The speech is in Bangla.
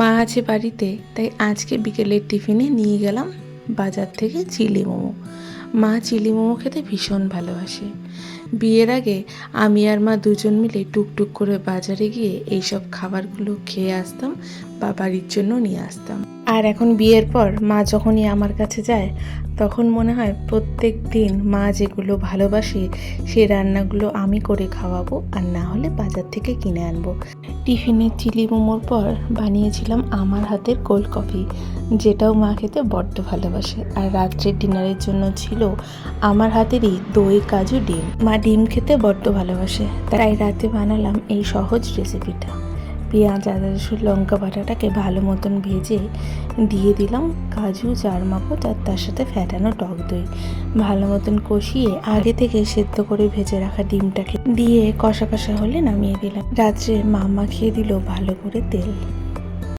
মা আছে বাড়িতে, তাই আজকে বিকেলের টিফিনে নিয়ে গেলাম বাজার থেকে চিলি মোমো। মা চিলি মোমো খেতে ভীষণ ভালোবাসে। বিয়ের আগে আমি আর মা দুজন মিলে টুকটুক করে বাজারে গিয়ে এইসব খাবারগুলো খেয়ে আসতাম বা বাড়ির জন্য নিয়ে আসতাম। আর এখন বিয়ের পর মা যখনই আমার কাছে যায়, তখন মনে হয় প্রত্যেক দিন মা যেগুলো ভালোবাসে সেই রান্নাগুলো আমি করে খাওয়াবো, আর না হলে বাজার থেকে কিনে আনবো। টিফিনের চিলি মোমোর পর বানিয়েছিলাম আমার হাতের কোল্ড কফি, যেটাও মা খেতে বড্ড ভালোবাসে। আর রাত্রের ডিনারের জন্য ছিল আমার হাতেরই দই কাজু ডিম। মা ডিম খেতে বড্ড ভালোবাসে, তাই রাতে বানালাম এই সহজ রেসিপিটা। পেঁয়াজ আদা রসুন লঙ্কা বাটাটাকে ভালো মতন ভেজে দিয়ে দিলাম কাজু চারমগজ, আর তার সাথে ফ্যাটানো টক দই। ভালো মতন কষিয়ে আগে থেকে সেদ্ধ করে ভেজে রাখা ডিমটাকে দিয়ে কষা কষা হলে নামিয়ে দিলাম। রাত্রে মা মাখিয়ে দিল ভালো করে তেল।